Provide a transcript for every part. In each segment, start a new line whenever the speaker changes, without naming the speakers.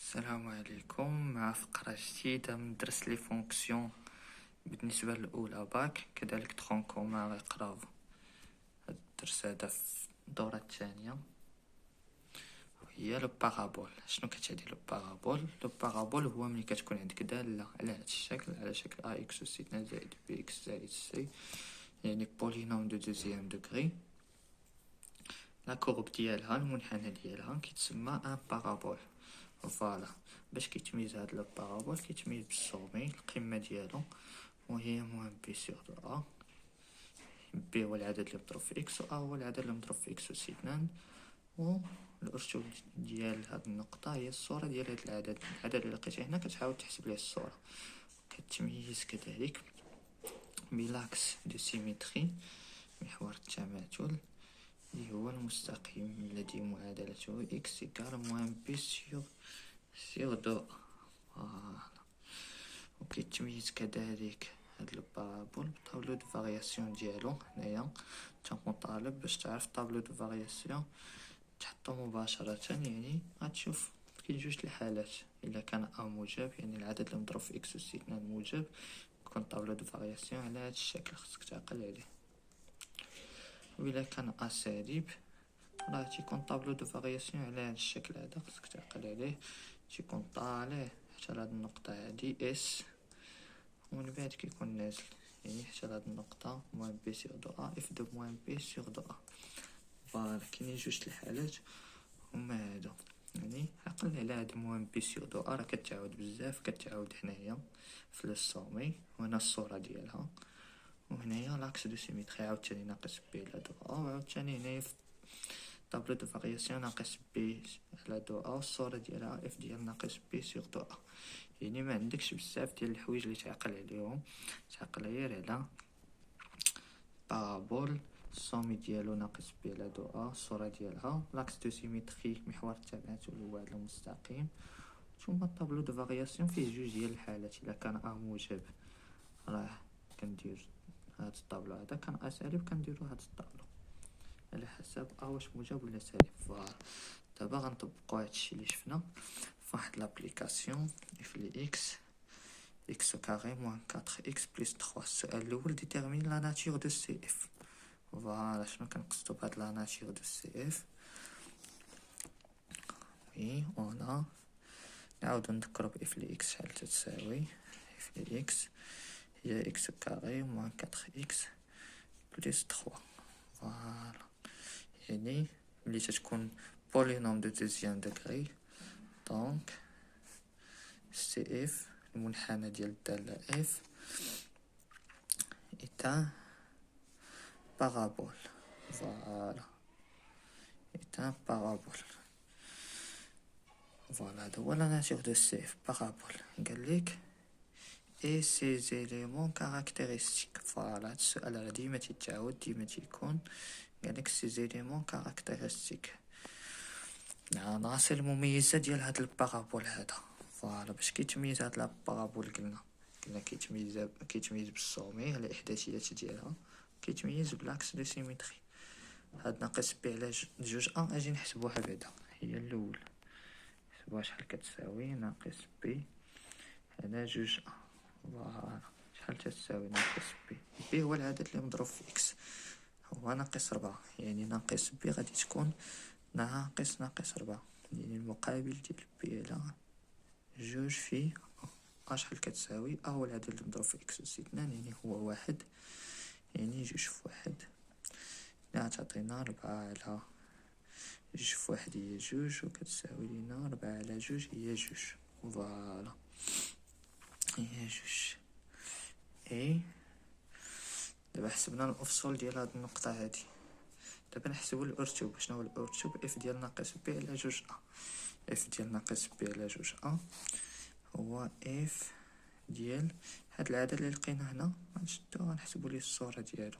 السلام عليكم. مع فقرة جديدة من درس لي فونكسيون بالنسبة للأولى باك، كذلك تخونكوما غيقراو هاد الدرس هذا في الدورة الثانية. هي لو بارابول. شنو كتعني لو بارابول؟ لو بارابول هو ملي كتكون عندك دالة على هاد الشكل، على شكل ا اكس اس اثنان زائد بي اكس زائد سي، يعني بولينوم دو دوزيام دوغري. لا كورب ديالها، المنحنى ديالها كيتسمى ان بارابول. فوالا، باش كيتميز هاد لو بارابول كيتميز بالسومي القمة ديالو وهي موان بي سيغ دو ا. بي هو العدد اللي مضروب في اكس و ا هو العدد اللي مضروب في اكس اس اثنان، و الأرشوب ديال هاد النقطة هي الصورة ديال هاد العدد اللي لقيتيه هنا، كتحاول تحسب ليه الصورة. كتميز كذلك بلاكس دو سيميتري، محور التماثل، اللي هو المستقيم الذي معادلته إكس إيكال موان بي سيغ دو. وكيتميز كذلك هاد البارابول بطابلو دو فارياسيون ديالو. هنايا تنكون طالب باش تعرف طابلو دو فارياسيون تحطو مباشرة، يعني غتشوف كاين جوج الحالات. إلا كان أ موجب، يعني العدد اللي مضروب في إكس أس اثنان موجب، يكون طابلو دو فارياسيون على هاد الشكل، خصك تعقل عليه. وإلا كان أ سالب، راه تيكون طابلو دو فارياسيون على هاد الشكل هذا، خصك تعقل عليه. تيكون طالع حتى لهاد النقطة هادي اس، ومن بعد كيكون نازل يعني حتى لهاد النقطة موان بي سيغ دو ا اف دو موان بي سيغ دو ا. فوالا، كاينين جوج الحالات هما هادو. يعني عقل على هاد موان بي سيغ دو ا، راه كتعاود بزاف، كتعاود هنايا في السومي، وهنا الصورة ديالها، وهنايا لاكس دو سيميتري عاوتاني ناقص بي على دو ا، وعاوتاني هنايا في طابلو دو فارياسيون ناقص بي على دو ا، والصورة ديالها اف ديال ناقص بي سيغ دو ا. يعني ما عندكش بزاف ديال الحوايج اللي تعقل عليهم، تعقل غير على بارابول، السومي ديالو ناقص بي على دو ا، الصورة ديالها، لاكس دو سيميتري محور التماثل هو هذا المستقيم، ثم الطابلو دو فارياسيون فيه جوج ديال الحالات. الا كان ا موجب راه كندير هاد الطابلو هذا، كان ا سالب كنديرو هاد الطابلو على حسب ا واش موجب ولا سالب. فوالا، دابا غنطبقو هادشي اللي شفنا فواحد لابليكاسيون اف لي اكس x au carré moins 4x plus 3. السؤال الأول détermine la nature de CF. فوالا، شنو كنقصدو بهاد la nature de CF؟ وي أونا نعاودو نذكرو بإف لي إكس شحال تتساوي. إف لي إكس هي x au carré moins 4x plus 3. فوالا، يعني ملي تتكون بولينوم دو دوزيام دوغري، دونك CF المنحنى ديال الدالة F est un parabole. Voilà, est un parabole. Voilà, هذا هو la nature de CF parabole. قال لك et ses éléments caractéristiques. فوالا، هاد السؤال راه ديما تيتعاود، ديما تيكون قال لك ses éléments caractéristiques، العناصر المميزة ديال هاد البارابول هذا. فوالا، باش كيتميز هاد البارابول قلنا كيتميز بالسومي على إحداثيات ديالها، كيتميز بلاكس دو سيميتري. هاد ناقص بي على جوج ا، اجي نحسبوها بعدا، هي الاول نحسبوها شحال كتساوي ناقص بي على جوج ا. فوالا، شحال تساوي ناقص بي هو العدد اللي مضروب في اكس، هو ناقص 4، يعني ناقص بي غادي تكون ناقص 4، يعني المقابل ديال بي على جوج في ا شحال كتساوي ا هو العدد اللي مضروب في اكس اس اثنان، يعني هو واحد، يعني جوج في واحد تعطينا 4 على جوج في واحد هي جوج، وكتساوي لينا 4 على جوج هي جوج. فوالا، هي جوج. اي دابا حسبنا الافصول ديال هاد النقطة هادي، دابا نحسبو الارتوب. شنو هو الارتوب؟ اف ديال ناقص بي على جوج ا. اف ديال ناقص بي على جوج ا هو اف ديال هاد العدد اللي لقينا هنا، غنشدو غنحسبو ليه الصورة ديالو.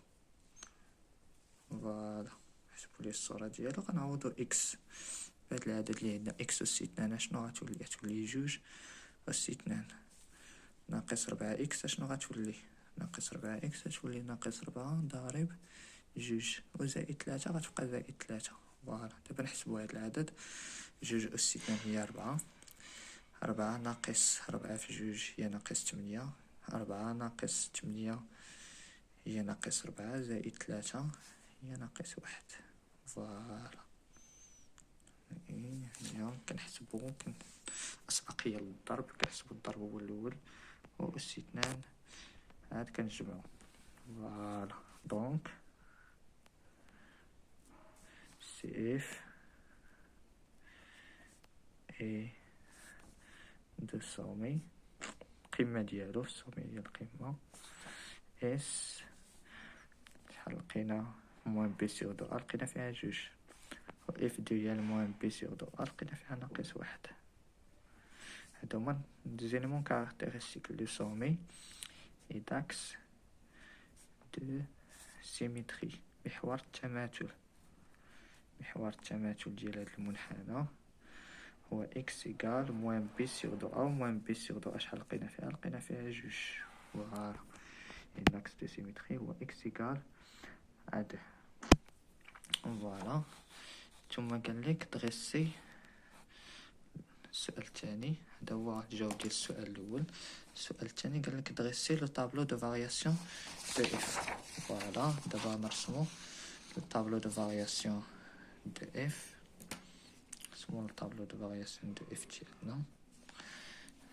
فوالا، نحسبو ليه الصورة ديالو، غنعوضو اكس بهاد العدد اللي عندنا اكس اس اثنان، شنو غتولي جوج اس اثنان ناقص 4 اكس، شنو غتولي ناقص 4 اكس، تولي ناقص 4 ضارب جوج وزائد 3 غتبقى زائد 3. فوالا، دابا نحسبو هاد العدد، جوج اس اثنان هي 4، 4 ناقص 4 في 2 هي ناقص 8. 4 ناقص 8 هي ناقص 4 زائد 3 هي ناقص 1. فوالا. هنا كنحسبو أسبقية للضرب، كنحسبو الضرب هو الأول وأس 2 عاد كنجمعو. فوالا. دونك سي اف اي دو سومي، القمة ديالو السومي هي القمة، اس شحال لقينا موان بي سيغ دو ا لقينا فيها 2 و اف ديال موان بي سيغ دو ا لقينا فيها ناقص 1. هادو هما ديزيليمون كاركتيرستيك لو سومي اي داكس دو سيميتري، محور التماثل. محور التماثل ديال هاد المنحنى هو اكس ايكال موان بي سيغ دو ا، موان بي سيغ دو ا شحال لقينا فيها 2. فوالا. لاكس دو سيميتري هو اكس ايكال ا 2. فوالا. ثم قالك دغيسي السؤال الثاني، هذا هو الجواب ديال السؤال الاول. السؤال الثاني قالك دغيسي لو طابلو دو فارياسيون دو اف. فوالا. دابا نرسمو لو طابلو دو فارياسيون دو اف. نرسمو لو طابلو دو فارياسيون دو اف ديالنا.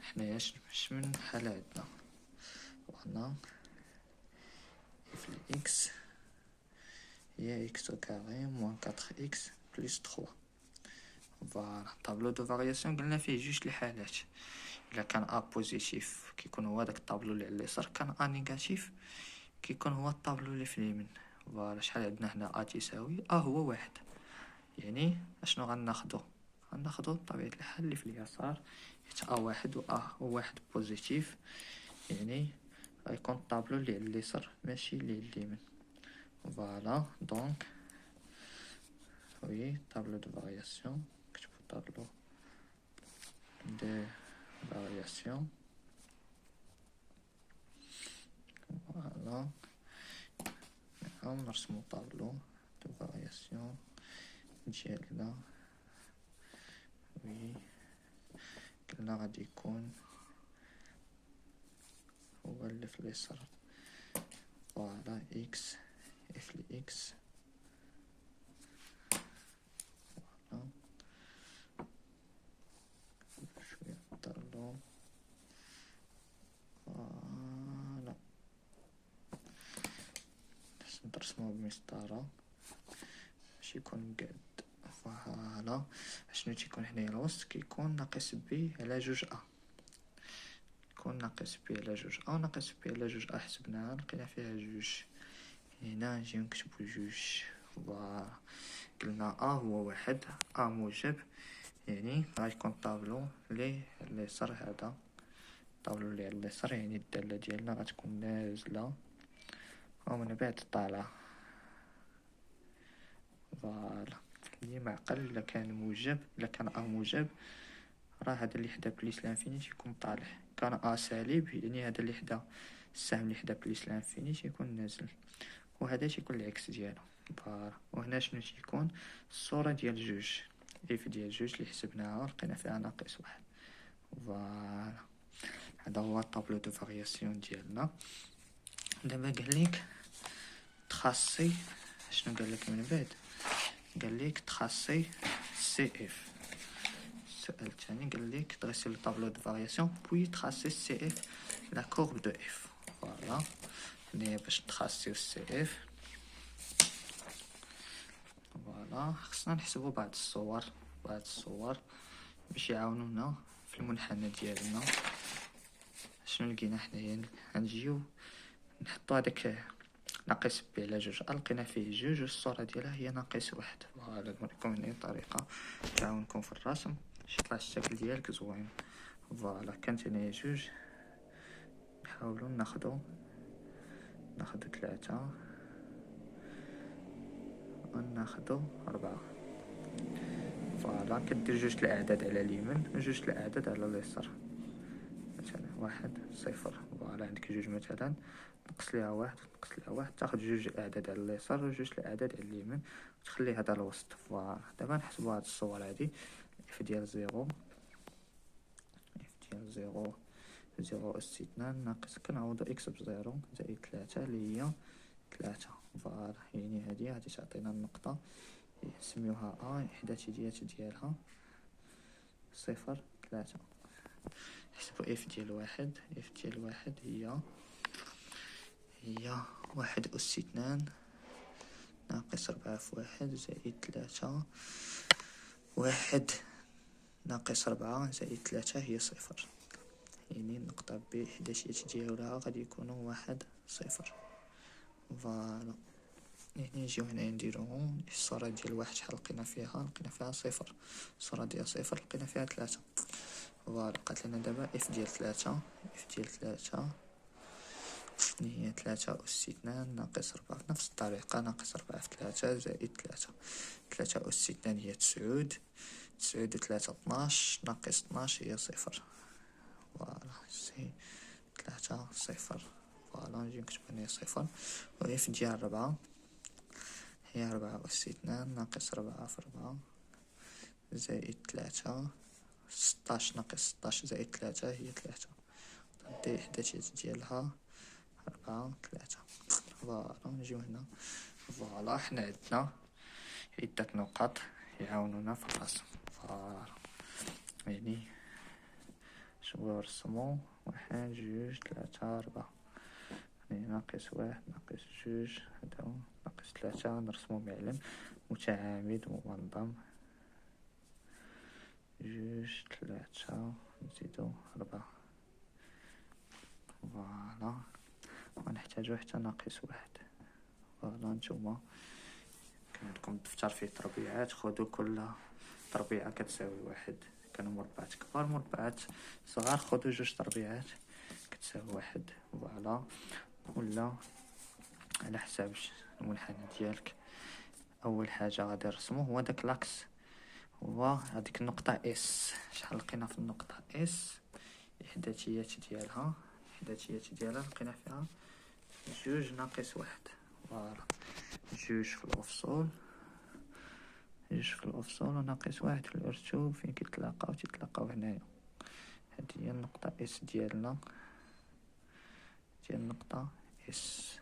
حنايا شمن حالة عندنا؟ وهنا اف اكس هي اكس au carré moins 4x plus 3. فوالا. طابلو دو فارياسيون قلنا فيه جوج الحالات. الا كان ا بوزيتيف كيكون هو داك الطابلو اللي على اليسار، كان ا نيجاتيف كيكون هو الطابلو اللي في اليمين. فوالا. شحال عندنا هنا ا تساوي ا هو 1. يعني اشنو غناخدو بطبيعة الحال اللي في اليسار، حيت ا 1 و ا هو 1 بوزيتيف، يعني غيكون الطابلو اللي على اليسار ماشي اللي على اليمين. Voilà, donc, oui, tableau de variation. Je peux tableau de variation. Voilà. On a mon tableau de variation. ديالنا. Oui. قلنا غادي يكون هو اللي في اليسار. فوالا. اكس اف اكس. شوية الطابلو. فوالا. نرسمو بمسطرة باش يكون قاد. فوالا. شنو تيكون هنايا الوسط؟ كيكون ناقص بي على 2 ا. كون ناقص بي على 2 ا ناقص بي على 2 ا حسبناها لقينا فيها 2. هنا نجيو نكتبو 2. فوالا. قلنا ا هو 1، ا موجب، يعني غيكون طابلو لي على اليسار. هذا الطابلو اللي على اليسار، يعني الدالة ديالنا غتكون نازلة ومن بعد طالعة. فوالا. اللي معقل الا كان موجب، الا كان ا موجب راه هذا اللي حدا بليس لانفيني تيكون طالع. كان ا سالب يعني هذا اللي حدا السهم اللي حدا بليس لانفيني تيكون نازل، وهذا تيكون العكس ديالو. فوالا. وهنا شنو تيكون؟ الصورة ديال 2 اف ديال 2 اللي حسبناها ولقينا فيها ناقص 1. فوالا. هذا هو الطابلو دو فارياسيون ديالنا. دابا قالك تخاصي شنو قالك من بعد؟ قالك تخاصي سي اف. السؤال الثاني قالك درسي لو طابلو دو فارياسيون بوي تخاصي سي اف لا كورب دو اف. فوالا. هنايا باش تخاصيو سي اف، فوالا، خصنا نحسبو بعض الصور باش يعاونونا في المنحنى ديالنا. شنو لقينا حنايا؟ غنجيو نحطو هداك ناقص بي على 2 لقينا فيه 2 والصورة ديالها هي ناقص 1. فوالا. نوريكم هنا طريقة تعاونكم في الرسم باش يطلع الشكل ديالك زوين. فوالا. كانت هنايا 2، نحاولو ناخدو 3 وناخدو 4. فوالا. كدير 2 الأعداد على اليمين و 2 الأعداد على اليسار. مثلا 1 0. فوالا. عندك 2 مثلا نقص ليها 1 ونقص ليها 1، تاخد 2 الأعداد على اليسار و 2 الأعداد على اليمين وتخلي هذا الوسط. فوالا. دابا نحسبو هاد الصور هادي. اف ديال 0 0 أس 2 ناقص كنعوضو إكس بزيرو زائد 3 اللي هي 3. فوالا يعني هادي غادي تعطينا النقطة نسميوها الإحداثيات ديالها 0 3. نحسبو إف ديال واحد. إف ديال واحد هي 1 أس 2 ناقص 4 في 1 زائد 3. 1 ناقص 4 زائد 3 هي 0. يعني النقطة ب إحداثيات ديالها غادي يكونوا 1 0. فوالا يعني نجيو هنا نديرو الصورة ديال واحد شحال لقينا فيها 0. الصورة ديال 0 لقينا فيها 3. فوالا بقات لنا دابا إف ديال 3. إف ديال 3 هي 3 أس 2 ناقص 4 بنفس الطريقة ناقص 4 في 3 زائد 3. 3 أس 2 هي 9 و 3 12 ناقص 12 هي 0. فوالا سي 3 0. فوالا نجي نكتب هنا 0. و إف ديال 4 هي 4 أس 2 ناقص 4 في 4 زائد 3. 16 ناقص 16 زائد 3 هي 3. دي الإحداثيات ديالها 4 3. فوالا نجيو هنا. فوالا حنا عندنا عدة نقط يعاونونا في الرسم. فوالا يعني شنو نرسمو 1 2 3 4 يعني ناقص 1 ناقص 2 هذا هو ناقص 3 نرسمو معلم متعامد ومنظم 2 3 نزيدو 4. فوالا ونحتاجو حتى ناقص 1. فوالا نتوما كان عندكم الدفتر فيه تربيعات خدو كل تربيعة كتساوي 1. كانوا مربعات كبار مربعات صغار خدو 2 تربيعات كتساوي 1. فوالا ولا على حساب المنحنى ديالك. اول حاجه غادي نرسمو هو داك لاكس هو هذيك النقطه اس. شحال لقينا في النقطه اس الاحداثيات ديالها لقينا فيها 2 ناقص 1. فوالا 2 في الافصول وناقص 1 في الارتوب فين كيتلاقاو هنايا. هذه هي النقطه اس ديالنا ديال النقطه اس.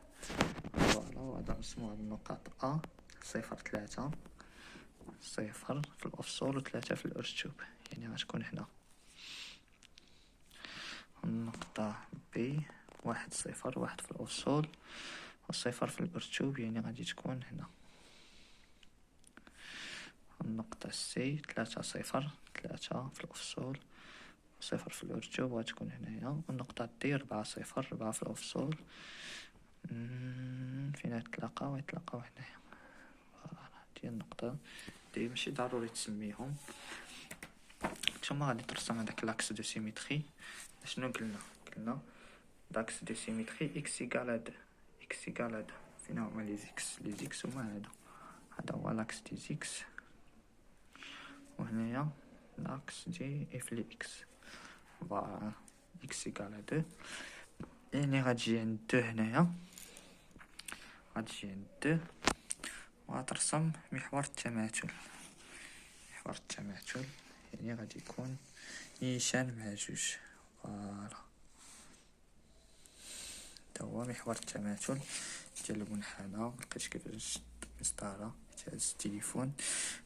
فوالا وهذا نرسمو هاد النقاط ا 0 3 0 في الافصول و 3 في الارتوب يعني غتكون هنا. النقطة بي 1 0 1 في الافصول و 0 في الارتوب يعني غادي تكون هنا. النقطة سي 3 0 3 في الافصول و 0 في الارتوب وغتكون هنايا. والنقطة دي 4 0 4 في الافصول فين يتلاقاو هنايا. هادي النقطة دي ماشي ضروري تسميهم. نتوما غادي ترسم هداك لاكس دو سيميتري. شنو قلنا لاكس دو سيميتري اكس ايكال ا 2 فين هما لي زيكس هما هذا هو لاكس دي زيكس وهنايا لاكس دي اف لي اكس. فوالا اكس ايكال ا 2 يعني غتجي عند 2 هنايا وغترسم محور التماثل. يعني غادي يكون نيشان مع 2. فوالا هذا هو محور التماثل ديال المنحنى. لقيت كيفاش مسطره هز التليفون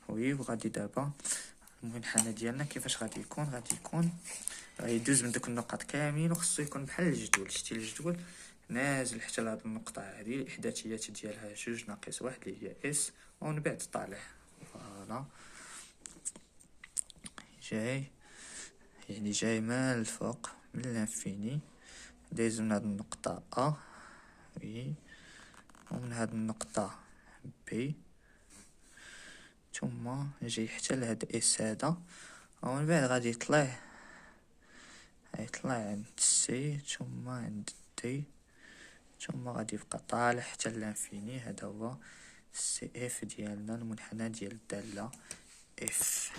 وغادي دابا المنحنى ديالنا كيفاش غادي يكون غيدوز من دوك النقط كاملين وخصو يكون بحال الجدول. شتي الجدول نازل حتى لهاد النقطه هذه الاحداثيات ديالها 2 ناقص 1 اللي هي اس ومن بعد طالع. فوالا جاي مال الفوق من لانفيني دايز من هاد النقطه ا ومن هاد النقطه بي ثم جاي حتى لهاد اس هذا ومن بعد غادي يطلع عند سي ثم عند دي ثم غادي يبقى طالع حتى لانفيني. هذا هو سي اف ديالنا المنحنى ديال الداله اف.